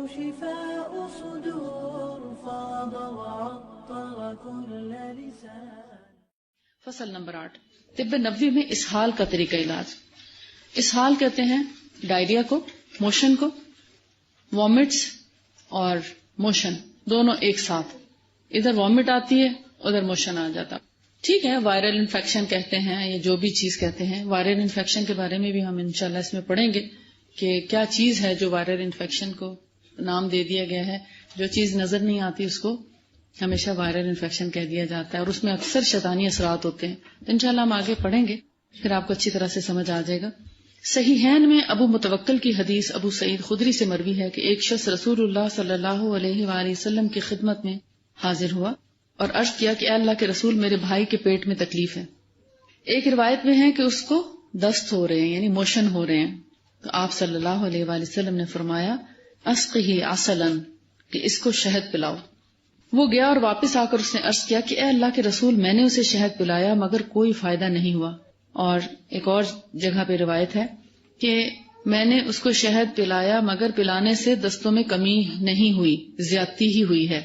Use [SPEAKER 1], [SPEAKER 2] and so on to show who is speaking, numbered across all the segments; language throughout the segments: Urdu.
[SPEAKER 1] شفاء صدور فاض وعطر كل لسان.
[SPEAKER 2] فصل نمبر 8. طب نبوی میں اسہال کا طریقہ علاج. اسہال کہتے ہیں ڈائریا کو، موشن کو. وامٹس اور موشن دونوں ایک ساتھ، ادھر وامٹ آتی ہے ادھر موشن آ جاتا. ٹھیک ہے، وائرل انفیکشن کہتے ہیں یا جو بھی چیز کہتے ہیں. وائرل انفیکشن کے بارے میں بھی ہم انشاءاللہ اس میں پڑھیں گے کہ کیا چیز ہے جو وائرل انفیکشن کو نام دے دیا گیا ہے. جو چیز نظر نہیں آتی اس کو ہمیشہ وائرل انفیکشن کہہ دیا جاتا ہے، اور اس میں اکثر شیطانی اثرات ہوتے ہیں. تو انشاءاللہ ہم آگے پڑھیں گے، پھر آپ کو اچھی طرح سے سمجھ آ جائے گا. صحیحین میں ابو متوکل کی حدیث ابو سعید خدری سے مروی ہے کہ ایک شخص رسول اللہ صلی اللہ علیہ وآلہ وسلم کی خدمت میں حاضر ہوا اور عرض کیا کہ اے اللہ کے رسول، میرے بھائی کے پیٹ میں تکلیف ہے. ایک روایت میں ہے کہ اس کو دست ہو رہے ہیں، یعنی موشن ہو رہے ہیں. تو آپ صلی اللہ علیہ وآلہ وسلم نے فرمایا اسقہ عسلا، کہ اس کو شہد پلاؤ. وہ گیا اور واپس آ کر اس نے عرض کیا کہ اے اللہ کے رسول، میں نے اسے شہد پلایا مگر کوئی فائدہ نہیں ہوا. اور ایک اور جگہ پہ روایت ہے کہ میں نے اس کو شہد پلایا مگر پلانے سے دستوں میں کمی نہیں ہوئی، زیادتی ہی ہوئی ہے.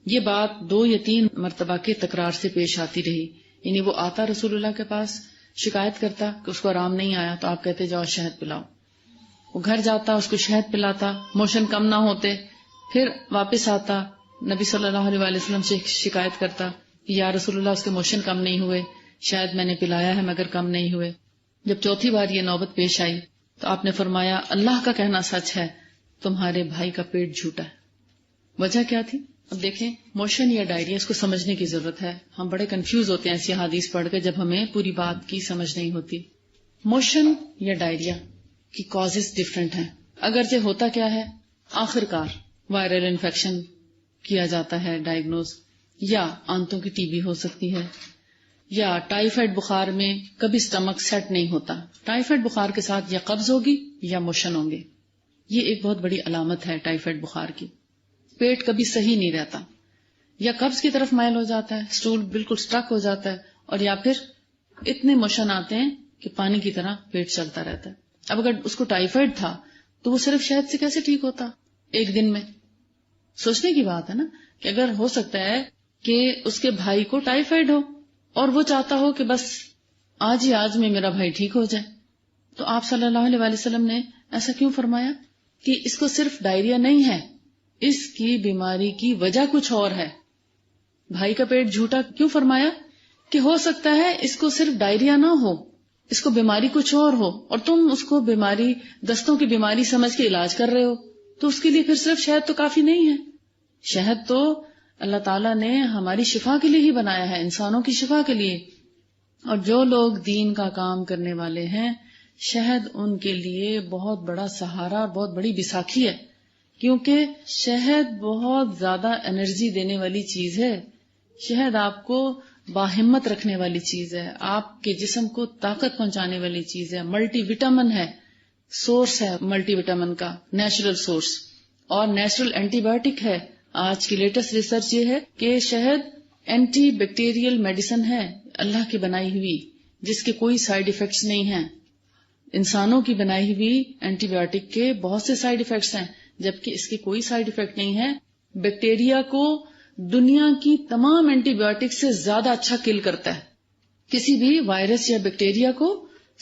[SPEAKER 2] یہ بات 2 یا 3 مرتبہ کے تکرار سے پیش آتی رہی. یعنی وہ آتا رسول اللہ کے پاس، شکایت کرتا کہ اس کو آرام نہیں آیا، تو آپ کہتے جاؤ شہد پلاؤ. وہ گھر جاتا، اس کو شہد پلاتا، موشن کم نہ ہوتے. پھر واپس آتا، نبی صلی اللہ علیہ وآلہ وسلم سے شکایت کرتا کہ یا رسول اللہ اس کے موشن کم نہیں ہوئے، شاید میں نے پلایا ہے مگر کم نہیں ہوئے. جب چوتھی بار یہ نوبت پیش آئی تو آپ نے فرمایا اللہ کا کہنا سچ ہے، تمہارے بھائی کا پیٹ جھوٹا ہے. وجہ کیا تھی؟ اب دیکھیں، موشن یا ڈائریا، اس کو سمجھنے کی ضرورت ہے. ہم بڑے کنفیوز ہوتے ہیں ایسی حدیث پڑھ کے جب ہمیں پوری بات کی سمجھ نہیں ہوتی. موشن یا ڈائریا کی کازز ڈفرینٹ ہیں. اگرچہ ہوتا کیا ہے، آخر کار وائرل انفیکشن کیا جاتا ہے ڈائگنوز، یا آنتوں کی ٹی بی ہو سکتی ہے، یا ٹائیفائڈ بخار میں کبھی سٹمک سیٹ نہیں ہوتا. ٹائیفائڈ بخار کے ساتھ یا قبض ہوگی یا موشن ہوں گے. یہ ایک بہت بڑی علامت ہے ٹائیفائڈ بخار کی. پیٹ کبھی صحیح نہیں رہتا، یا قبض کی طرف مائل ہو جاتا ہے، سٹول بالکل سٹرک ہو جاتا ہے، اور یا پھر اتنے موشن آتے ہیں کہ پانی کی طرح پیٹ چلتا رہتا ہے. اب اگر اس کو ٹائیفائڈ تھا تو وہ صرف شہد سے کیسے ٹھیک ہوتا ایک دن میں؟ سوچنے کی بات ہے نا، کہ اگر ہو سکتا ہے کہ اس کے بھائی کو ٹائیفائڈ ہو اور وہ چاہتا ہو کہ بس آج ہی آج میں میرا بھائی ٹھیک ہو جائے، تو آپ صلی اللہ علیہ وآلہ وسلم نے ایسا کیوں فرمایا کہ اس کو صرف ڈائریا نہیں ہے، اس کی بیماری کی وجہ کچھ اور ہے. بھائی کا پیٹ جھوٹا کیوں فرمایا؟ کہ ہو سکتا ہے اس کو صرف ڈائریا نہ ہو، اس کو بیماری کچھ اور ہو، اور تم اس کو بیماری، دستوں کی بیماری سمجھ کے علاج کر رہے ہو، تو اس کے لیے پھر صرف شہد تو کافی نہیں ہے. شہد تو اللہ تعالیٰ نے ہماری شفا کے لیے ہی بنایا ہے، انسانوں کی شفا کے لیے. اور جو لوگ دین کا کام کرنے والے ہیں، شہد ان کے لیے بہت بڑا سہارا اور بہت بڑی بیساکھی ہے، کیونکہ شہد بہت زیادہ انرجی دینے والی چیز ہے. شہد آپ کو باہمت رکھنے والی چیز ہے، آپ کے جسم کو طاقت پہنچانے والی چیز ہے، ملٹی وٹامن ہے، سورس ہے ملٹی وٹامن کا، نیچرل سورس، اور نیچرل اینٹی بایوٹک ہے. آج کی لیٹسٹ ریسرچ یہ ہے کہ شہد اینٹی بیکٹیریل میڈیسن ہے، اللہ کی بنائی ہوئی، جس کے کوئی سائیڈ ایفیکٹس نہیں ہیں. انسانوں کی بنائی ہوئی اینٹی بایوٹک کے بہت سے سائیڈ ایفیکٹس ہیں، جبکہ اس کے کوئی سائیڈ ایفیکٹ نہیں ہے. بیکٹیریا کو دنیا کی تمام اینٹی بایوٹک سے زیادہ اچھا کل کرتا ہے. کسی بھی وائرس یا بیکٹیریا کو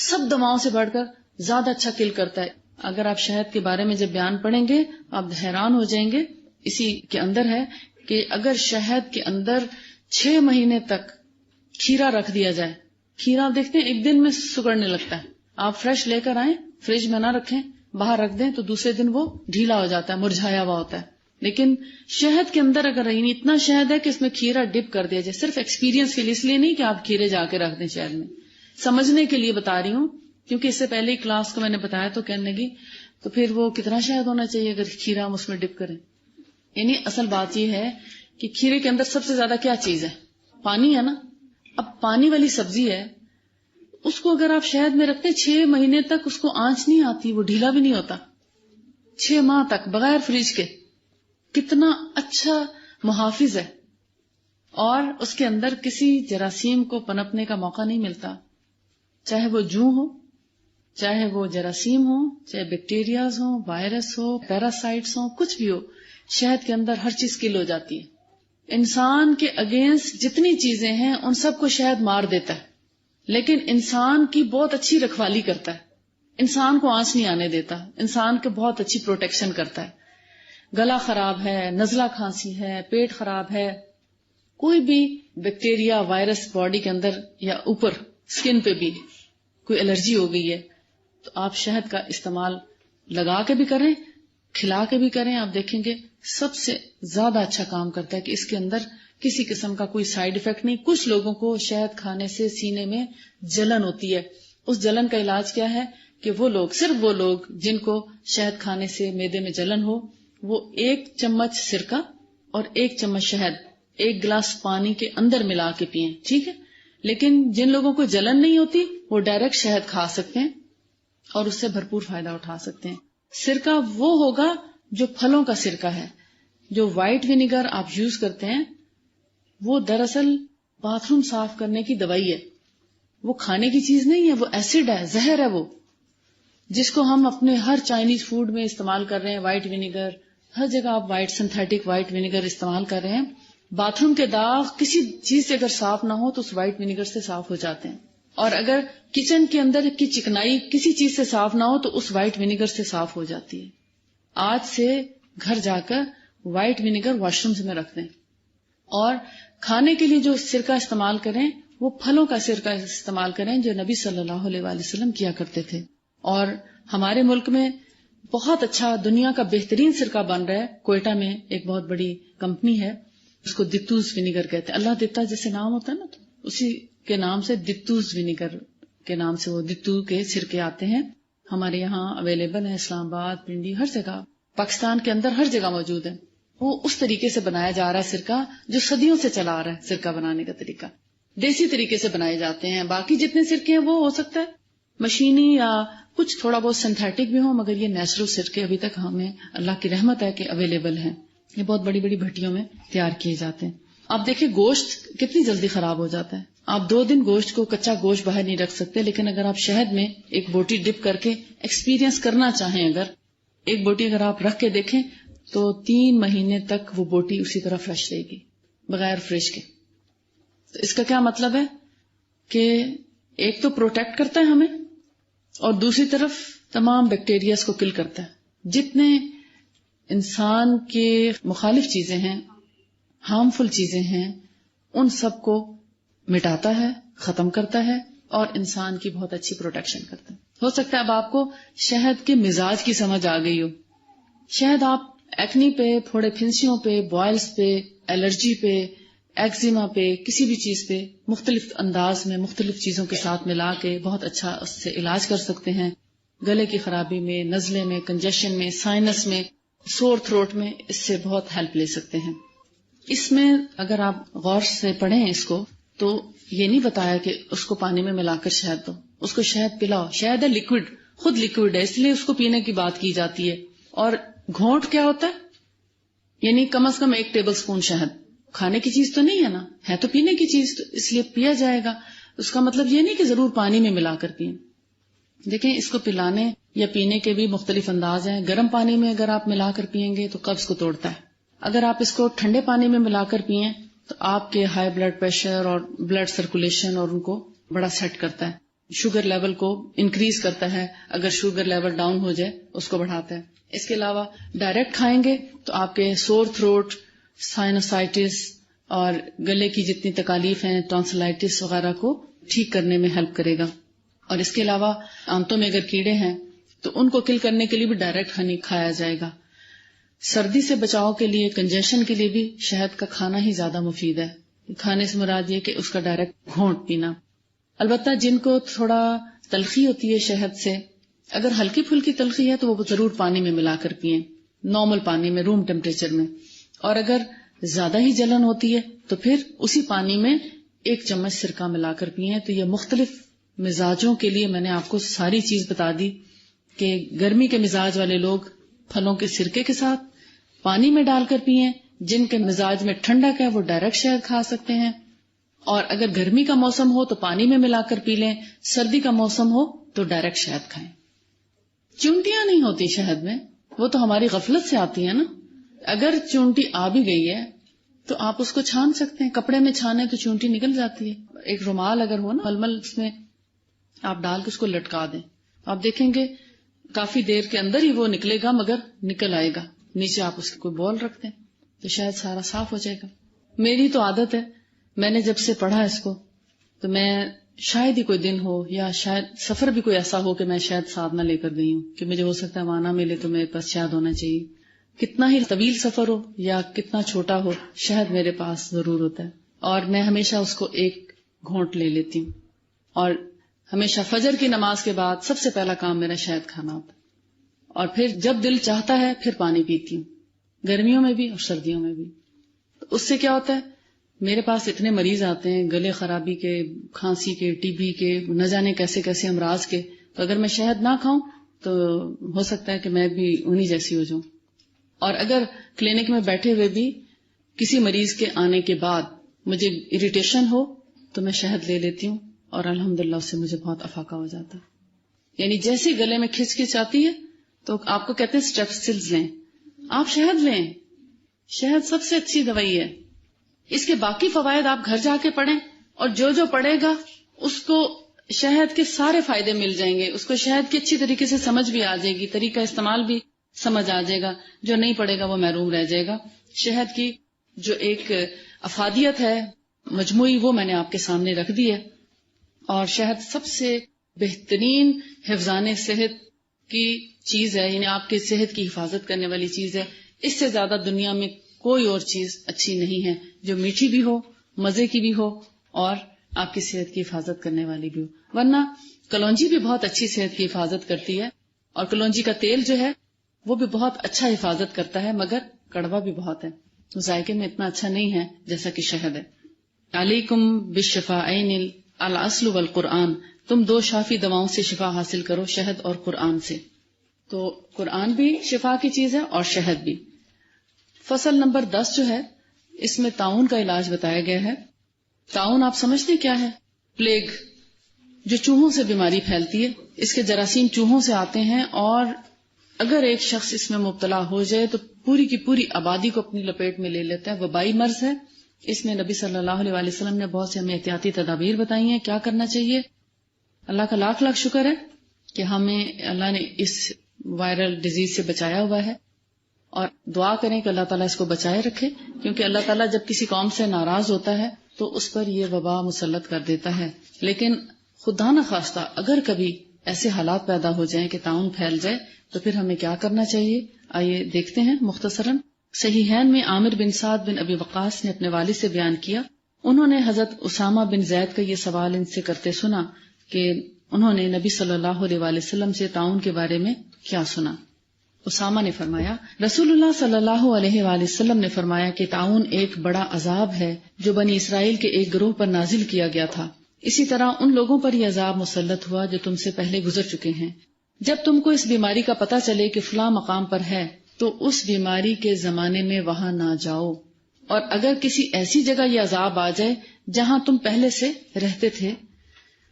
[SPEAKER 2] سب دواؤں سے بڑھ کر زیادہ اچھا کل کرتا ہے. اگر آپ شہد کے بارے میں جب بیان پڑھیں گے آپ حیران ہو جائیں گے. اسی کے اندر ہے کہ اگر شہد کے اندر 6 مہینے تک کھیرا رکھ دیا جائے، کھیرا دیکھتے ہیں ایک دن میں سکڑنے لگتا ہے، آپ فریش لے کر آئیں، فریج میں نہ رکھیں، باہر رکھ دیں تو دوسرے دن وہ ڈھیلا ہو جاتا ہے، مرجھایا ہوا ہوتا ہے. لیکن شہد کے اندر اگر اتنا شہد ہے کہ اس میں کھیرا ڈپ کر دیا جائے، صرف ایکسپیرینس کے لیے، اس لیے نہیں کہ آپ کھیرے جا کے رکھ دیں شہد میں، سمجھنے کے لیے بتا رہی ہوں، کیونکہ اس سے پہلے کلاس کو میں نے بتایا تو کہنے لگی تو پھر وہ کتنا شہد ہونا چاہیے اگر کھیرا ہم اس میں ڈپ کریں. یعنی اصل بات یہ ہے کہ کھیرے کے اندر سب سے زیادہ کیا چیز ہے؟ پانی ہے نا. اب پانی والی سبزی ہے، اس کو اگر آپ شہد میں رکھتے 6 مہینے تک اس کو آنچ نہیں آتی، وہ ڈھیلا بھی نہیں ہوتا، 6 ماہ تک بغیر فریج کے. کتنا اچھا محافظ ہے، اور اس کے اندر کسی جراثیم کو پنپنے کا موقع نہیں ملتا، چاہے وہ جو ہو، چاہے وہ جراثیم ہو، چاہے بیکٹیریاز ہوں، وائرس ہو، پیراسائٹس ہوں، کچھ بھی ہو، شہد کے اندر ہر چیز کل ہو جاتی ہے۔ انسان کے اگینسٹ جتنی چیزیں ہیں ان سب کو شہد مار دیتا ہے، لیکن انسان کی بہت اچھی رکھوالی کرتا ہے، انسان کو آنچ نہیں آنے دیتا، انسان کے بہت اچھی پروٹیکشن کرتا ہے۔ گلا خراب ہے، نزلہ کھانسی ہے، پیٹ خراب ہے، کوئی بھی بیکٹیریا وائرس باڈی کے اندر یا اوپر اسکن پہ بھی کوئی الرجی ہو گئی ہے تو آپ شہد کا استعمال لگا کے بھی کریں، کھلا کے بھی کریں، آپ دیکھیں گے سب سے زیادہ اچھا کام کرتا ہے کہ اس کے اندر کسی قسم کا کوئی سائیڈ افیکٹ نہیں۔ کچھ لوگوں کو شہد کھانے سے سینے میں جلن ہوتی ہے، اس جلن کا علاج کیا ہے کہ صرف وہ لوگ جن کو شہد کھانے سے معدے میں جلن ہو وہ 1 چمچ سرکہ اور 1 چمچ شہد 1 گلاس پانی کے اندر ملا کے پئیں، ٹھیک ہے۔ لیکن جن لوگوں کو جلن نہیں ہوتی وہ ڈائریکٹ شہد کھا سکتے ہیں اور اس سے بھرپور فائدہ اٹھا سکتے ہیں۔ سرکہ وہ ہوگا جو پھلوں کا سرکہ ہے۔ جو وائٹ ونیگر آپ یوز کرتے ہیں وہ دراصل باتھ روم صاف کرنے کی دوائی ہے، وہ کھانے کی چیز نہیں ہے، وہ ایسڈ ہے، زہر ہے، وہ جس کو ہم اپنے ہر چائنیز فوڈ میں استعمال کر رہے ہیں۔ وائٹ ونیگر ہر جگہ آپ سنتھیٹک وائٹ ونیگر استعمال کر رہے ہیں۔ باتھ روم کے داغ کسی چیز سے اگر صاف نہ ہو تو اس وائٹ ونیگر سے صاف ہو جاتے ہیں، اور اگر کچن کے اندر کی چکنائی کسی چیز سے صاف نہ ہو تو اس وائٹ ونیگر سے صاف ہو جاتی ہے۔ آج سے گھر جا کر وائٹ ونیگر واش روم میں رکھ دیں، اور کھانے کے لیے جو سرکہ استعمال کریں وہ پھلوں کا سرکہ استعمال کریں جو نبی صلی اللہ علیہ وآلہ وسلم کیا کرتے تھے۔ اور ہمارے ملک میں بہت اچھا دنیا کا بہترین سرکہ بن رہا ہے۔ کوئٹہ میں ایک بہت بڑی کمپنی ہے، اس کو دتوز ونیگر کہتے ہیں۔ اللہ دیتا جیسے نام ہوتا ہے نا، تو اسی کے نام سے دتوز ونیگر کے نام سے وہ دتو کے سرکے آتے ہیں۔ ہمارے یہاں اویلیبل ہیں، اسلام آباد، پنڈی، ہر جگہ، پاکستان کے اندر ہر جگہ موجود ہے۔ وہ اس طریقے سے بنایا جا رہا ہے سرکہ جو صدیوں سے چلا آ رہا ہے۔ سرکہ بنانے کا طریقہ دیسی طریقے سے بنائے جاتے ہیں۔ باقی جتنے سرکے ہیں وہ ہو سکتا ہے مشینی یا کچھ تھوڑا بہت سنتھیٹک بھی ہوں، مگر یہ نیچرل سرکے ابھی تک ہمیں اللہ کی رحمت ہے کہ اویلیبل ہیں۔ یہ بہت بڑی بڑی بھٹیوں میں تیار کیے جاتے ہیں۔ آپ دیکھیں گوشت کتنی جلدی خراب ہو جاتا ہے، آپ 2 دن گوشت کو کچا گوشت باہر نہیں رکھ سکتے، لیکن اگر آپ شہد میں ایک بوٹی ڈپ کر کے ایکسپیرینس کرنا چاہیں، اگر ایک بوٹی اگر آپ رکھ کے دیکھیں تو 3 مہینے تک وہ بوٹی اسی طرح فریش رہے گی بغیر فریش کے۔ تو اس کا کیا مطلب ہے کہ ایک تو پروٹیکٹ کرتا ہے ہمیں، اور دوسری طرف تمام بیکٹیریاز کو کل کرتا ہے۔ جتنے انسان کے مخالف چیزیں ہیں، ہارمفل چیزیں ہیں، ان سب کو مٹاتا ہے، ختم کرتا ہے، اور انسان کی بہت اچھی پروٹیکشن کرتا ہے۔ ہو سکتا ہے اب آپ کو شہد کے مزاج کی سمجھ آ گئی ہو۔ شہد آپ ایکنی پہ، پھوڑے پھنسیوں پہ، بوائلز پہ، الرجی پہ، ایکزیما پہ، کسی بھی چیز پہ مختلف انداز میں مختلف چیزوں کے ساتھ ملا کے بہت اچھا اس سے علاج کر سکتے ہیں۔ گلے کی خرابی میں، نزلے میں، کنجیشن میں، سائنس میں، سور تھروٹ میں اس سے بہت ہیلپ لے سکتے ہیں۔ اس میں اگر آپ غور سے پڑھیں اس کو تو یہ نہیں بتایا کہ اس کو پانی میں ملا کر شہد دو، اس کو شہد پلاؤ۔ شہد ہے لیکوڈ، خود لیکوڈ ہے، اس لیے اس کو پینے کی بات کی جاتی ہے۔ اور گھونٹ کیا ہوتا ہے؟ یعنی کم از کم 1 ٹیبل سپون شہد، کھانے کی چیز تو نہیں ہے نا، ہے تو پینے کی چیز، تو اس لیے پیا جائے گا۔ اس کا مطلب یہ نہیں کہ ضرور پانی میں ملا کر پئیں۔ دیکھیں اس کو پلانے یا پینے کے بھی مختلف انداز ہیں۔ گرم پانی میں اگر آپ ملا کر پیئیں گے تو قبض کو توڑتا ہے۔ اگر آپ اس کو ٹھنڈے پانی میں ملا کر پئیں تو آپ کے ہائی بلڈ پریشر اور بلڈ سرکولیشن اور ان کو بڑا سیٹ کرتا ہے، شوگر لیول کو انکریز کرتا ہے، اگر شوگر لیول ڈاؤن ہو جائے اس کو بڑھاتا ہے۔ اس کے علاوہ ڈائریکٹ کھائیں گے تو آپ کے سور تھروٹ، سائنوسائٹس اور گلے کی جتنی تکالیف ہیں، ٹانسلائٹس وغیرہ کو ٹھیک کرنے میں ہیلپ کرے گا۔ اور اس کے علاوہ آنتوں میں اگر کیڑے ہیں تو ان کو کل کرنے کے لیے بھی ڈائریکٹ ہنی کھایا جائے گا۔ سردی سے بچاؤ کے لیے، کنجیشن کے لیے بھی شہد کا کھانا ہی زیادہ مفید ہے۔ کھانے سے مراد یہ کہ اس کا ڈائریکٹ گھونٹ پینا۔ البتہ جن کو تھوڑا تلخی ہوتی ہے شہد سے، اگر ہلکی پھلکی تلخی ہے تو وہ ضرور پانی میں ملا کر پئیں، نارمل پانی میں، روم ٹیمپریچر میں۔ اور اگر زیادہ ہی جلن ہوتی ہے تو پھر اسی پانی میں 1 چمچ سرکہ ملا کر پئیں۔ تو یہ مختلف مزاجوں کے لیے میں نے آپ کو ساری چیز بتا دی کہ گرمی کے مزاج والے لوگ پھلوں کے سرکے کے ساتھ پانی میں ڈال کر پئیں، جن کے مزاج میں ٹھنڈک ہے وہ ڈائریکٹ شہد کھا سکتے ہیں، اور اگر گرمی کا موسم ہو تو پانی میں ملا کر پی لیں، سردی کا موسم ہو تو ڈائریکٹ شہد کھائیں. چونٹیاں نہیں ہوتی شہد میں، وہ تو ہماری غفلت سے آتی ہے نا. اگر چونٹی آ بھی گئی ہے تو آپ اس کو چھان سکتے ہیں، کپڑے میں چھانے تو چونٹی نکل جاتی ہے. ایک رومال اگر ہو نا ململ، اس میں آپ ڈال کے اس کو لٹکا دیں، آپ دیکھیں گے کافی دیر کے اندر ہی وہ نکلے گا، مگر نکل آئے گا. نیچے آپ اس کی کوئی بال رکھ دیں تو شاید سارا صاف ہو جائے گا. میری تو عادت ہے، میں نے جب سے پڑھا اس کو تو میں شاید ہی کوئی دن ہو یا شاید سفر بھی کوئی ایسا ہو کہ میں شاید ساتھ نہ لے کر گئی ہوں کہ مجھے ہو سکتا ہے وہاں نہ ملے تو میرے پاس شاید ہونا چاہیے. کتنا ہی طویل سفر ہو یا کتنا چھوٹا ہو، شہد میرے پاس ضرور ہوتا ہے. اور میں ہمیشہ اس کو ایک گھونٹ لے لیتی ہوں. اور ہمیشہ فجر کی نماز کے بعد سب سے پہلا کام میرا شہد کھانا ہوتا ہے. اور پھر جب دل چاہتا ہے پھر پانی پیتی ہوں، گرمیوں میں بھی اور سردیوں میں بھی. تو اس سے کیا ہوتا ہے، میرے پاس اتنے مریض آتے ہیں گلے خرابی کے، کھانسی کے، ٹی بی کے، نہ جانے کیسے کیسے امراض کے. تو اگر میں شہد نہ کھاؤں تو ہو سکتا ہے کہ میں بھی انہی جیسی ہو جاؤں. اور اگر کلینک میں بیٹھے ہوئے بھی کسی مریض کے آنے کے بعد مجھے اریٹیشن ہو تو میں شہد لے لیتی ہوں اور الحمدللہ اس سے مجھے بہت افاقہ ہو جاتا ہے. یعنی جیسے گلے میں کھچ کھچ آتی ہے تو آپ کو کہتے ہیں اسٹریپسلز لیں، آپ شہد لیں. شہد سب سے اچھی دوائی ہے. اس کے باقی فوائد آپ گھر جا کے پڑھیں، اور جو جو پڑھے گا اس کو شہد کے سارے فائدے مل جائیں گے. اس کو شہد کی اچھی طریقے سے سمجھ بھی آ جائے گی، طریقہ استعمال بھی سمجھ آ جائے گا. جو نہیں پڑھے گا وہ محروم رہ جائے گا. شہد کی جو ایک افادیت ہے مجموعی، وہ میں نے آپ کے سامنے رکھ دی ہے. اور شہد سب سے بہترین حفظان صحت کی چیز ہے، یعنی آپ کی صحت کی حفاظت کرنے والی چیز ہے. اس سے زیادہ دنیا میں کوئی اور چیز اچھی نہیں ہے جو میٹھی بھی ہو، مزے کی بھی ہو اور آپ کی صحت کی حفاظت کرنے والی بھی ہو. ورنہ کلونجی بھی بہت اچھی صحت کی حفاظت کرتی ہے، اور کلونجی کا تیل جو ہے وہ بھی بہت اچھا حفاظت کرتا ہے، مگر کڑوا بھی بہت ہے، ذائقے میں اتنا اچھا نہیں ہے جیسا کہ شہد ہے. علیکم بالشفاءین الاصل والقرآن، تم دو شافی دواؤں سے شفا حاصل کرو، شہد اور قرآن سے. تو قرآن بھی شفا کی چیز ہے اور شہد بھی. فصل نمبر 10 جو ہے اس میں طاعون کا علاج بتایا گیا ہے. طاعون آپ سمجھتے کیا ہے؟ پلیگ، جو چوہوں سے بیماری پھیلتی ہے. اس کے جراثیم چوہوں سے آتے ہیں، اور اگر ایک شخص اس میں مبتلا ہو جائے تو پوری کی پوری آبادی کو اپنی لپیٹ میں لے لیتا ہے. وبائی مرض ہے. اس میں نبی صلی اللہ علیہ وسلم نے بہت سے ہمیں احتیاطی تدابیر بتائی ہیں کیا کرنا چاہیے. اللہ کا لاکھ لاکھ شکر ہے کہ ہمیں اللہ نے اس وائرل ڈیزیز سے بچایا ہوا ہے، اور دعا کریں کہ اللہ تعالیٰ اس کو بچائے رکھے، کیونکہ اللہ تعالیٰ جب کسی قوم سے ناراض ہوتا ہے تو اس پر یہ وبا مسلط کر دیتا ہے. لیکن خدا نہ خواستہ اگر کبھی ایسے حالات پیدا ہو جائیں کہ طاعون پھیل جائے تو پھر ہمیں کیا کرنا چاہیے. آئیے دیکھتے ہیں مختصراً. صحیحین میں عامر بن سعد بن ابی وقاص نے اپنے والد سے بیان کیا، انہوں نے حضرت اسامہ بن زید کا یہ سوال ان سے کرتے سنا کہ انہوں نے نبی صلی اللہ علیہ وآلہ وسلم سے طاعون کے بارے میں کیا سنا. اسامہ نے فرمایا رسول اللہ صلی اللہ علیہ وآلہ وسلم نے فرمایا کہ طاعون ایک بڑا عذاب ہے جو بنی اسرائیل کے ایک گروہ پر نازل کیا گیا تھا. اسی طرح ان لوگوں پر یہ عذاب مسلط ہوا جو تم سے پہلے گزر چکے ہیں. جب تم کو اس بیماری کا پتہ چلے کہ فلاں مقام پر ہے تو اس بیماری کے زمانے میں وہاں نہ جاؤ، اور اگر کسی ایسی جگہ یہ عذاب آ جائے جہاں تم پہلے سے رہتے تھے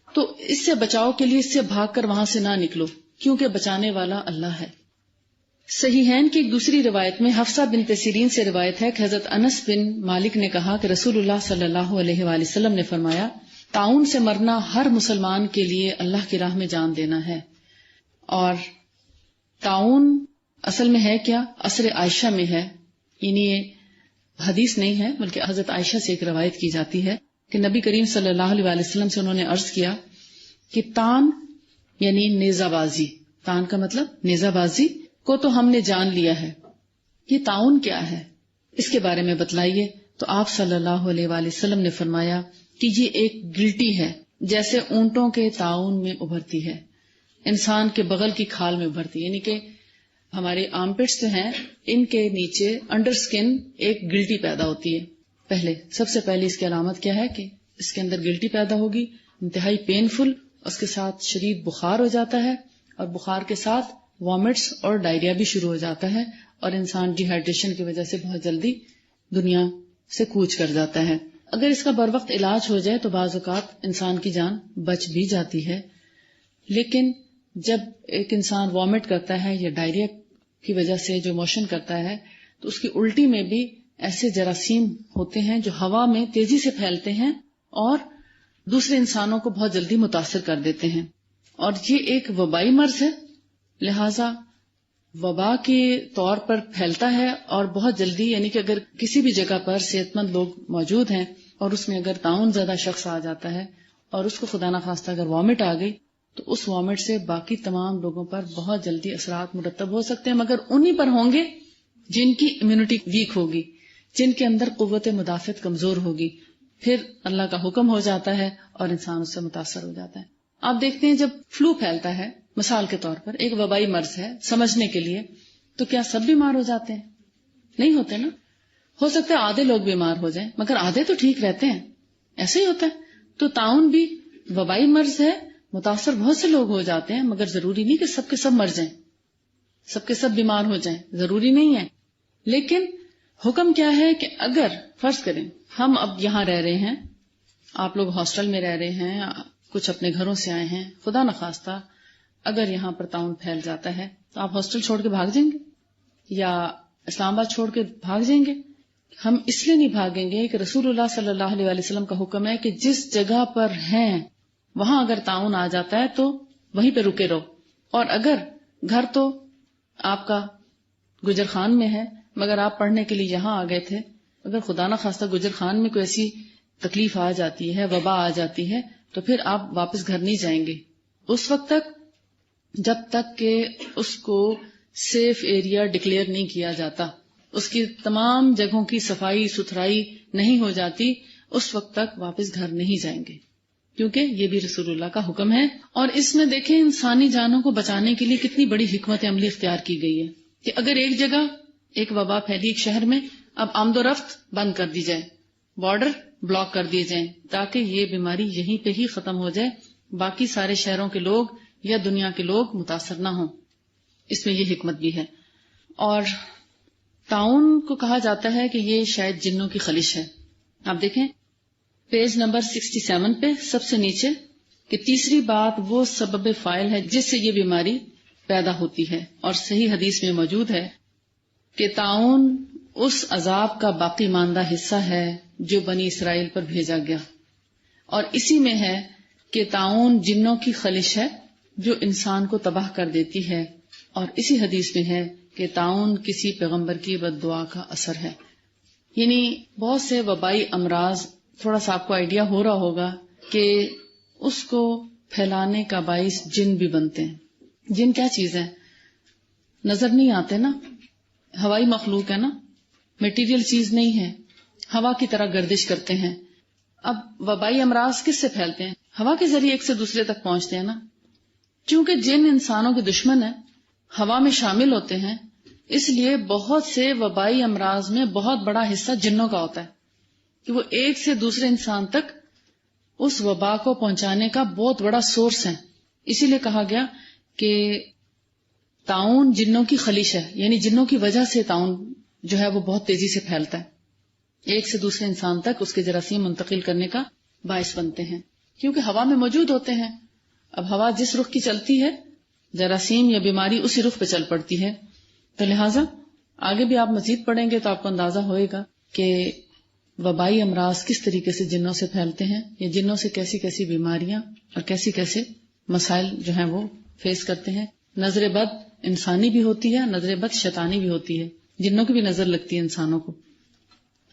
[SPEAKER 2] تو اس سے بچاؤ کے لیے اس سے بھاگ کر وہاں سے نہ نکلو، کیونکہ بچانے والا اللہ ہے. صحیحین کی ایک دوسری روایت میں حفصہ بنت سیرین سے روایت ہے کہ حضرت انس بن مالک نے کہا کہ رسول اللہ صلی اللہ علیہ وآلہ وسلم نے فرمایا طاعون سے مرنا ہر مسلمان کے لیے اللہ کی راہ میں جان دینا ہے. اور طاعون اصل میں ہے کیا؟ عصر عائشہ میں ہے، یعنی یہ حدیث نہیں ہے بلکہ حضرت عائشہ سے ایک روایت کی جاتی ہے کہ نبی کریم صلی اللہ علیہ وآلہ وسلم سے انہوں نے عرض کیا کہ تان یعنی نیزہ بازی، تان کا مطلب نیزہ بازی کو تو ہم نے جان لیا ہے، یہ طاعون کیا ہے اس کے بارے میں بتلائیے. تو آپ صلی اللہ علیہ وآلہ وسلم نے فرمایا کہ یہ ایک گلٹی ہے جیسے اونٹوں کے طاعون میں ابھرتی ہے، انسان کے بغل کی کھال میں ابھرتی ہے. یعنی کہ ہمارے آرمپٹس جو ہیں ان کے نیچے انڈر سکن ایک گلٹی پیدا ہوتی ہے. پہلے سب سے پہلے اس کی علامت کیا ہے کہ اس کے اندر گلٹی پیدا ہوگی، انتہائی پینفل، اس کے ساتھ شدید بخار ہو جاتا ہے، اور بخار کے ساتھ وامٹس اور ڈائریا بھی شروع ہو جاتا ہے، اور انسان ڈی ہائیڈریشن کی وجہ سے بہت جلدی دنیا سے کوچ کر جاتا ہے. اگر اس کا بر وقت علاج ہو جائے تو بعض اوقات انسان کی جان بچ بھی جاتی ہے، لیکن جب ایک انسان وامٹ کرتا ہے یا ڈائریا کی وجہ سے جو موشن کرتا ہے تو اس کی الٹی میں بھی ایسے جراثیم ہوتے ہیں جو ہوا میں تیزی سے پھیلتے ہیں اور دوسرے انسانوں کو بہت جلدی متاثر کر دیتے ہیں، اور یہ ایک وبائی مرض ہے، لہذا وبا کے طور پر پھیلتا ہے اور بہت جلدی، یعنی کہ اگر کسی بھی جگہ پر صحت مند لوگ موجود ہیں اور اس میں اگر طاعون زدہ شخص آ جاتا ہے اور اس کو خدا نخواستہ اگر وامٹ آ گئی تو اس وامٹ سے باقی تمام لوگوں پر بہت جلدی اثرات مرتب ہو سکتے ہیں، مگر انہی پر ہوں گے جن کی امیونٹی ویک ہوگی، جن کے اندر قوت مدافعت کمزور ہوگی، پھر اللہ کا حکم ہو جاتا ہے اور انسان اس سے متاثر ہو جاتا ہے۔ آپ دیکھتے ہیں جب فلو پھیلتا ہے، مثال کے طور پر ایک وبائی مرض ہے سمجھنے کے لیے، تو کیا سب بیمار ہو جاتے ہیں؟ نہیں ہوتے نا، ہو سکتا ہے آدھے لوگ بیمار ہو جائیں مگر آدھے تو ٹھیک رہتے ہیں، ایسے ہی ہوتا ہے۔ تو طاعون بھی وبائی مرض ہے، متاثر بہت سے لوگ ہو جاتے ہیں، مگر ضروری نہیں کہ سب کے سب مر جائیں، سب کے سب بیمار ہو جائیں، ضروری نہیں ہے۔ لیکن حکم کیا ہے کہ اگر فرض کریں ہم اب یہاں رہ رہے ہیں، آپ لوگ ہاسٹل میں رہ رہے ہیں، کچھ اپنے گھروں سے آئے ہیں، خدا نخواستہ اگر یہاں پر طاعون پھیل جاتا ہے تو آپ ہاسٹل چھوڑ کے بھاگ جائیں گے یا اسلام آباد چھوڑ کے بھاگ جائیں گے؟ ہم اس لیے نہیں بھاگیں گے کہ رسول اللہ صلی اللہ علیہ وسلم کا حکم ہے کہ جس جگہ پر ہیں وہاں اگر طاعون آ جاتا ہے تو وہیں پہ رکے رہو، اور اگر گھر تو آپ کا گجر خان میں ہے مگر آپ پڑھنے کے لیے یہاں آ گئے تھے، اگر خدا نخواستہ گجر خان میں کوئی ایسی تکلیف آ جاتی ہے، وبا آ جاتی ہے، تو پھر آپ واپس گھر نہیں جائیں گے اس وقت تک جب تک کہ اس کو سیف ایریا ڈکلیئر نہیں کیا جاتا، اس کی تمام جگہوں کی صفائی ستھرائی نہیں ہو جاتی، اس وقت تک واپس گھر نہیں جائیں گے، کیونکہ یہ بھی رسول اللہ کا حکم ہے۔ اور اس میں دیکھیں انسانی جانوں کو بچانے کے لیے کتنی بڑی حکمت عملی اختیار کی گئی ہے کہ اگر ایک جگہ ایک وبا پھیلی ایک شہر میں، اب آمد و رفت بند کر دی جائے، بارڈر بلاک کر دیے جائیں تاکہ یہ بیماری یہیں پہ ہی ختم ہو جائے، باقی سارے شہروں کے لوگ یا دنیا کے لوگ متاثر نہ ہوں، اس میں یہ حکمت بھی ہے۔ اور طاعون کو کہا جاتا ہے کہ یہ شاید جنوں کی خلش ہے۔ آپ دیکھیں پیج نمبر 67 پہ سب سے نیچے کہ تیسری بات وہ سبب فاعل ہے جس سے یہ بیماری پیدا ہوتی ہے، اور صحیح حدیث میں موجود ہے کہ طاعون اس عذاب کا باقی ماندہ حصہ ہے جو بنی اسرائیل پر بھیجا گیا، اور اسی میں ہے کہ طاعون جنوں کی خلش ہے جو انسان کو تباہ کر دیتی ہے، اور اسی حدیث میں ہے کہ طاعون کسی پیغمبر کی بد دعا کا اثر ہے۔ یعنی بہت سے وبائی امراض، تھوڑا سا آپ کو آئیڈیا ہو رہا ہوگا کہ اس کو پھیلانے کا باعث جن بھی بنتے ہیں۔ جن کیا چیز ہے؟ نظر نہیں آتے نا، ہوائی مخلوق ہے نا، میٹیریل چیز نہیں ہے، ہوا کی طرح گردش کرتے ہیں۔ اب وبائی امراض کس سے پھیلتے ہیں؟ ہوا کے ذریعے ایک سے دوسرے تک پہنچتے ہیں نا، چونکہ جن انسانوں کے دشمن ہیں، ہوا میں شامل ہوتے ہیں، اس لیے بہت سے وبائی امراض میں بہت بڑا حصہ جنوں کا ہوتا ہے کہ وہ ایک سے دوسرے انسان تک اس وبا کو پہنچانے کا بہت بڑا سورس ہے۔ اسی لیے کہا گیا کہ طاعون جنوں کی خلیش ہے، یعنی جنوں کی وجہ سے طاعون جو ہے وہ بہت تیزی سے پھیلتا ہے، ایک سے دوسرے انسان تک اس کے جراثیم منتقل کرنے کا باعث بنتے ہیں، کیونکہ ہوا میں موجود ہوتے ہیں۔ اب ہوا جس رخ کی چلتی ہے جراثیم یا بیماری اسی رخ پہ چل پڑتی ہے، تو لہٰذا آگے بھی آپ مزید پڑھیں گے تو آپ کو اندازہ ہوئے گا کہ وبائی امراض کس طریقے سے جنوں سے پھیلتے ہیں، یا جنوں سے کیسی کیسی بیماریاں اور کیسی کیسے مسائل جو ہیں وہ فیس کرتے ہیں۔ نظر بد انسانی بھی ہوتی ہے، نظر بد شیطانی بھی ہوتی ہے، جنوں کی بھی نظر لگتی ہے انسانوں کو۔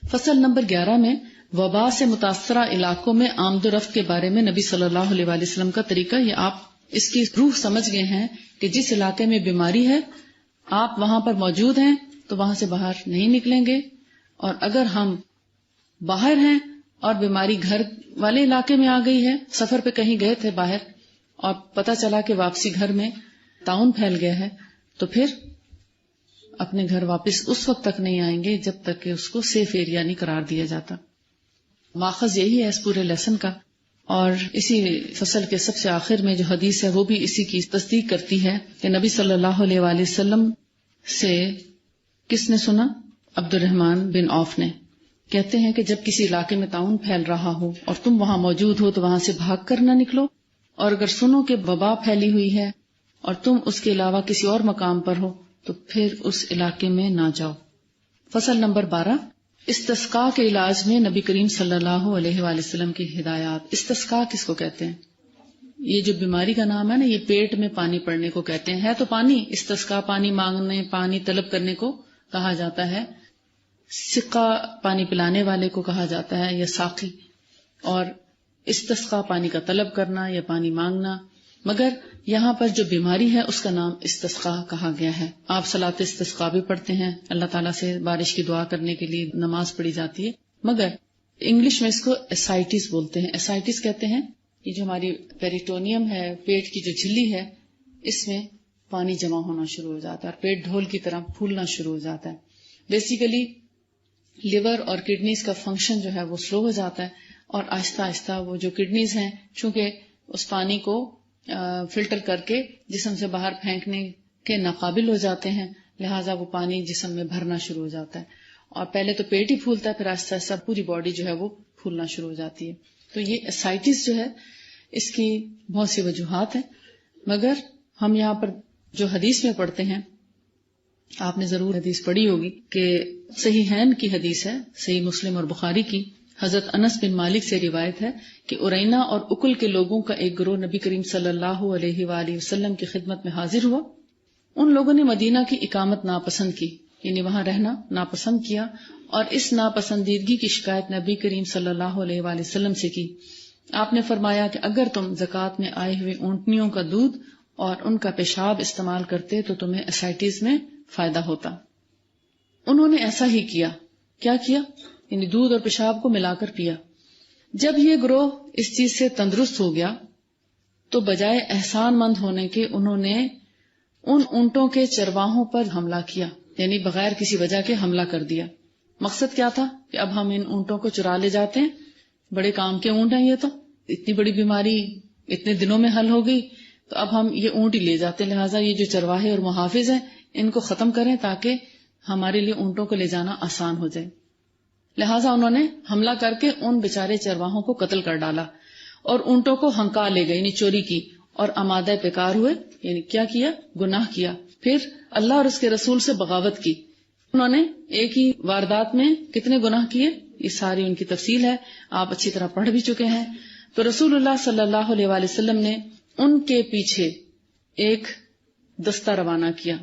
[SPEAKER 2] فصل نمبر 11 میں وبا سے متاثرہ علاقوں میں آمد و رفت کے بارے میں نبی صلی اللہ علیہ وآلہ وسلم کا طریقہ، یہ آپ اس کی روح سمجھ گئے ہیں کہ جس علاقے میں بیماری ہے آپ وہاں پر موجود ہیں تو وہاں سے باہر نہیں نکلیں گے، اور اگر ہم باہر ہیں اور بیماری گھر والے علاقے میں آ گئی ہے، سفر پہ کہیں گئے تھے باہر اور پتہ چلا کہ واپسی گھر میں طاعون پھیل گیا ہے، تو پھر اپنے گھر واپس اس وقت تک نہیں آئیں گے جب تک کہ اس کو سیف ایریا نہیں قرار دیا جاتا۔ ماخذ یہی ہے اس پورے لیسن کا، اور اسی فصل کے سب سے آخر میں جو حدیث ہے وہ بھی اسی کی تصدیق کرتی ہے کہ نبی صلی اللہ علیہ وآلہ وسلم سے کس نے سنا؟ عبد الرحمن بن عوف نے، کہتے ہیں کہ جب کسی علاقے میں طاعون پھیل رہا ہو اور تم وہاں موجود ہو تو وہاں سے بھاگ کر نہ نکلو، اور اگر سنو کہ وبا پھیلی ہوئی ہے اور تم اس کے علاوہ کسی اور مقام پر ہو تو پھر اس علاقے میں نہ جاؤ۔ فصل نمبر 12، استسقاء کے علاج میں نبی کریم صلی اللہ علیہ وآلہ وسلم کی ہدایات۔ استسقاء کس کو کہتے ہیں؟ یہ جو بیماری کا نام ہے نا، یہ پیٹ میں پانی پڑنے کو کہتے ہیں، ہے تو پانی، استسقاء پانی مانگنے، پانی طلب کرنے کو کہا جاتا ہے، سقا پانی پلانے والے کو کہا جاتا ہے یا ساقی، اور استسقاء پانی کا طلب کرنا یا پانی مانگنا، مگر یہاں پر جو بیماری ہے اس کا نام استسقاء کہا گیا ہے۔ آپ صلاۃ استسقاء بھی پڑھتے ہیں، اللہ تعالیٰ سے بارش کی دعا کرنے کے لیے نماز پڑھی جاتی ہے، مگر انگلش میں اس کو اسائٹس بولتے ہیں۔ اسائٹس کہتے ہیں یہ جو ہماری پیریٹونیم ہے، پیٹ کی جو جھلی ہے، اس میں پانی جمع ہونا شروع ہو جاتا ہے اور پیٹ ڈھول کی طرح پھولنا شروع ہو جاتا ہے۔ بیسیکلی لیور اور کڈنیز کا فنکشن جو ہے وہ سلو ہو جاتا ہے، اور آہستہ آہستہ وہ جو کڈنیز ہیں چونکہ اس پانی کو فلٹر کر کے جسم سے باہر پھینکنے کے ناقابل ہو جاتے ہیں، لہٰذا وہ پانی جسم میں بھرنا شروع ہو جاتا ہے، اور پہلے تو پیٹ ہی پھولتا ہے، پھر آہستہ آہستہ پوری باڈی جو ہے وہ پھولنا شروع ہو جاتی ہے۔ تو یہ اسائٹس جو ہے اس کی بہت سی وجوہات ہیں، مگر ہم یہاں پر جو حدیث میں پڑھتے ہیں، آپ نے ضرور حدیث پڑھی ہوگی کہ صحیحین کی حدیث ہے، صحیح مسلم اور بخاری کی، حضرت انس بن مالک سے روایت ہے کہ ارینا اور اکل کے لوگوں کا ایک گروہ نبی کریم صلی اللہ علیہ وآلہ وسلم کی خدمت میں حاضر ہوا۔ ان لوگوں نے مدینہ کی اقامت ناپسند کی، یعنی وہاں رہنا ناپسند کیا، اور اس ناپسندیدگی کی شکایت نبی کریم صلی اللہ علیہ وآلہ وسلم سے کی۔ آپ نے فرمایا کہ اگر تم زکوٰۃ میں آئے ہوئے اونٹنیوں کا دودھ اور ان کا پیشاب استعمال کرتے تو تمہیں اسائٹس میں فائدہ ہوتا۔ انہوں نے ایسا ہی کیا۔ کیا کیا؟ یعنی دودھ اور پیشاب کو ملا کر پیا۔ جب یہ گروہ اس چیز سے تندرست ہو گیا تو بجائے احسان مند ہونے کے انہوں نے ان اونٹوں کے چرواہوں پر حملہ کیا، یعنی بغیر کسی وجہ کے حملہ کر دیا۔ مقصد کیا تھا کہ اب ہم ان اونٹوں کو چرا لے جاتے ہیں، بڑے کام کے اونٹ ہیں، یہ تو اتنی بڑی بیماری اتنے دنوں میں حل ہو گئی، تو اب ہم یہ اونٹ ہی لے جاتے ہیں، لہٰذا یہ جو چرواہے اور محافظ ہیں ان کو ختم کریں تاکہ ہمارے لیے اونٹوں کو لے جانا آسان ہو جائے۔ لہٰذا انہوں نے حملہ کر کے ان بیچارے چرواہوں کو قتل کر ڈالا اور اونٹوں کو ہنکا لے گئے، یعنی چوری کی، اور آمادہ پیکار ہوئے، یعنی کیا کیا؟ گناہ کیا۔ پھر اللہ اور اس کے رسول سے بغاوت کی۔ انہوں نے ایک ہی واردات میں کتنے گناہ کیے، یہ ساری ان کی تفصیل ہے، آپ اچھی طرح پڑھ بھی چکے ہیں۔ تو رسول اللہ صلی اللہ علیہ وآلہ وسلم نے ان کے پیچھے ایک دستہ روانہ کیا،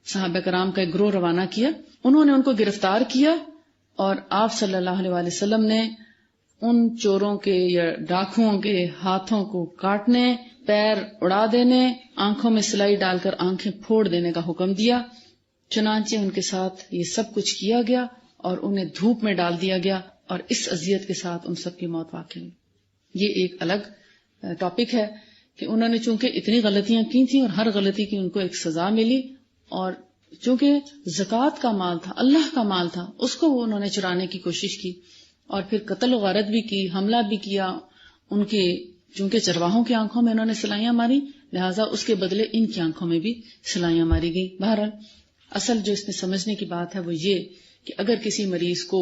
[SPEAKER 2] صحابہ کرام کا ایک گروہ روانہ کیا، انہوں نے ان کو گرفتار کیا، اور آپ صلی اللہ علیہ وآلہ وسلم نے ان چوروں کے یا ڈاکوؤں کے ہاتھوں کو کاٹنے، پیر اڑا دینے، آنکھوں میں سلائی ڈال کر آنکھیں پھوڑ دینے کا حکم دیا۔ چنانچہ ان کے ساتھ یہ سب کچھ کیا گیا اور انہیں دھوپ میں ڈال دیا گیا، اور اس اذیت کے ساتھ ان سب کی موت واقع ہوئی۔ یہ ایک الگ ٹاپک ہے کہ انہوں نے چونکہ اتنی غلطیاں کی تھیں اور ہر غلطی کی ان کو ایک سزا ملی، اور چونکہ زکوٰۃ کا مال تھا، اللہ کا مال تھا، اس کو وہ انہوں نے چرانے کی کوشش کی، اور پھر قتل و غارت بھی کی، حملہ بھی کیا۔ ان کے چونکہ چرواہوں کی آنکھوں میں انہوں نے سلائیاں ماری، لہٰذا اس کے بدلے ان کی آنکھوں میں بھی سلائیاں ماری گئی۔ بہرحال اصل جو اس میں سمجھنے کی بات ہے وہ یہ کہ اگر کسی مریض کو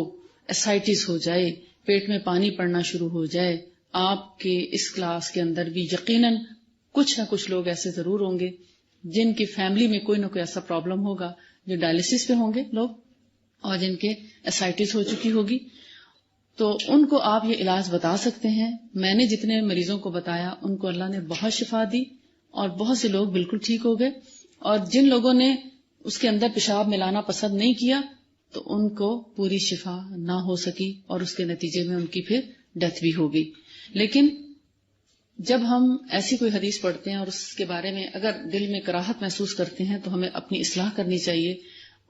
[SPEAKER 2] اسائٹس ہو جائے، پیٹ میں پانی پڑنا شروع ہو جائے، آپ کے اس کلاس کے اندر بھی یقیناً کچھ نہ کچھ لوگ ایسے ضرور ہوں گے جن کی فیملی میں کوئی نہ کوئی ایسا پرابلم ہوگا، جو ڈائلسس پہ ہوں گے لوگ، اور جن کے اسائٹس ہو چکی ہوگی، تو ان کو آپ یہ علاج بتا سکتے ہیں۔ میں نے جتنے مریضوں کو بتایا ان کو اللہ نے بہت شفا دی، اور بہت سے لوگ بالکل ٹھیک ہو گئے، اور جن لوگوں نے اس کے اندر پیشاب ملانا پسند نہیں کیا تو ان کو پوری شفا نہ ہو سکی، اور اس کے نتیجے میں ان کی پھر ڈیتھ بھی ہو گئی۔ لیکن جب ہم ایسی کوئی حدیث پڑھتے ہیں اور اس کے بارے میں اگر دل میں کراہت محسوس کرتے ہیں تو ہمیں اپنی اصلاح کرنی چاہیے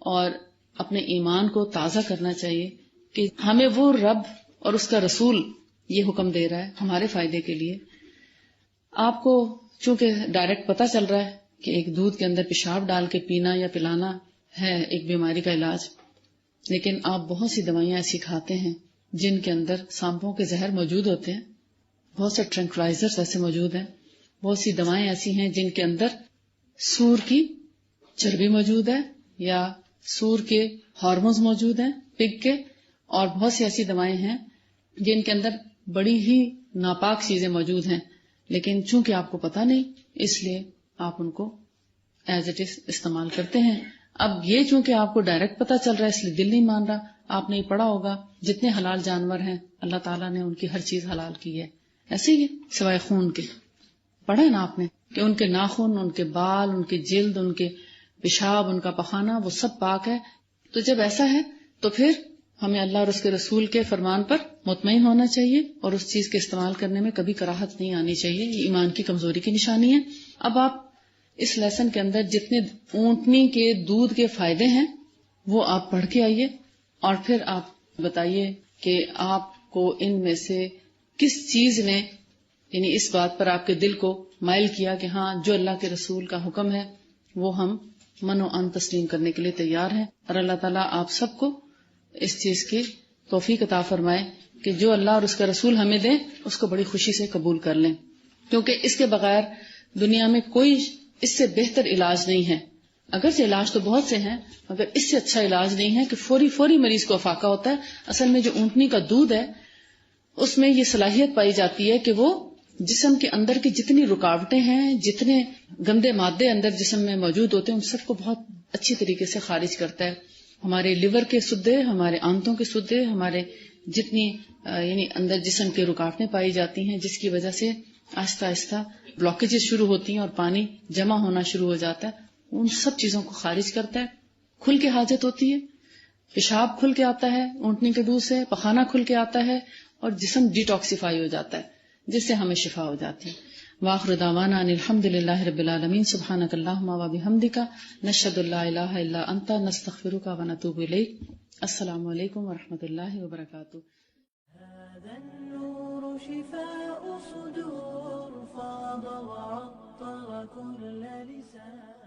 [SPEAKER 2] اور اپنے ایمان کو تازہ کرنا چاہیے کہ ہمیں وہ رب اور اس کا رسول یہ حکم دے رہا ہے ہمارے فائدے کے لیے۔ آپ کو چونکہ ڈائریکٹ پتہ چل رہا ہے کہ ایک دودھ کے اندر پیشاب ڈال کے پینا یا پلانا ہے ایک بیماری کا علاج، لیکن آپ بہت سی دوائیاں ایسی کھاتے ہیں جن کے اندر سانپوں کے زہر موجود ہوتے ہیں، بہت سے ٹرنکلائزرز ایسے موجود ہیں، بہت سی دوائیں ایسی ہیں جن کے اندر سور کی چربی موجود ہے یا سور کے ہارمونز موجود ہیں، پگ کے، اور بہت سی ایسی دوائیں ہیں جن کے اندر بڑی ہی ناپاک چیزیں موجود ہیں، لیکن چونکہ آپ کو پتہ نہیں اس لیے آپ ان کو ایز اٹ از استعمال کرتے ہیں. اب یہ چونکہ آپ کو ڈائریکٹ پتہ چل رہا ہے اس لیے دل نہیں مان رہا. آپ نے یہ پڑھا ہوگا جتنے حلال جانور ہیں اللہ تعالیٰ نے ان کی ہر چیز حلال کی ہے، ایسے ہی سوائے خون کے. پڑھا ہے نا آپ نے کہ ان کے ناخن، ان کے بال، ان کی جلد، ان کے پیشاب، ان کا پخانہ وہ سب پاک ہے. تو جب ایسا ہے تو پھر ہمیں اللہ اور اس کے رسول کے فرمان پر مطمئن ہونا چاہیے اور اس چیز کے استعمال کرنے میں کبھی کراہت نہیں آنی چاہیے. یہ ایمان کی کمزوری کی نشانی ہے. اب آپ اس لیسن کے اندر جتنے اونٹنی کے دودھ کے فائدے ہیں وہ آپ پڑھ کے آئیے اور پھر آپ بتائیے کہ آپ کو ان میں سے کس چیز نے یعنی اس بات پر آپ کے دل کو مائل کیا کہ ہاں جو اللہ کے رسول کا حکم ہے وہ ہم من و ان تسلیم کرنے کے لیے تیار ہیں. اور اللہ تعالیٰ آپ سب کو اس چیز کی توفیق عطا فرمائے کہ جو اللہ اور اس کا رسول ہمیں دیں اس کو بڑی خوشی سے قبول کر لیں، کیونکہ اس کے بغیر دنیا میں کوئی اس سے بہتر علاج نہیں ہے. اگرچہ علاج تو بہت سے ہیں مگر اس سے اچھا علاج نہیں ہے کہ فوری مریض کو افاقہ ہوتا ہے. اصل میں جو اونٹنی کا دودھ ہے اس میں یہ صلاحیت پائی جاتی ہے کہ وہ جسم کے اندر کی جتنی رکاوٹیں ہیں، جتنے گندے مادے اندر جسم میں موجود ہوتے ہیں ان سب کو بہت اچھی طریقے سے خارج کرتا ہے. ہمارے لیور کے سدے، ہمارے آنتوں کے سدے، ہمارے جتنی یعنی اندر جسم کے رکاوٹیں پائی جاتی ہیں جس کی وجہ سے آہستہ آہستہ بلاکیجز شروع ہوتی ہیں اور پانی جمع ہونا شروع ہو جاتا ہے، ان سب چیزوں کو خارج کرتا ہے. کھل کے حاجت ہوتی ہے، پیشاب کھل کے آتا ہے اونٹنی کے دودھ سے، پخانہ کھل کے آتا ہے اور جسم ڈیٹاکسیفائی ہو جاتا ہے جس سے ہمیں شفا ہو جاتی ہے. وآخر دعوانا ان الحمد للہ رب العالمین. سبحانک اللہم و بحمدک نشہد ان لا الہ الا انت نستغفرک و نتوب الیک. السلام علیکم ورحمۃ اللہ وبرکاتہ.
[SPEAKER 1] هذا النور شفاء صدور فاض وعطر كل لسان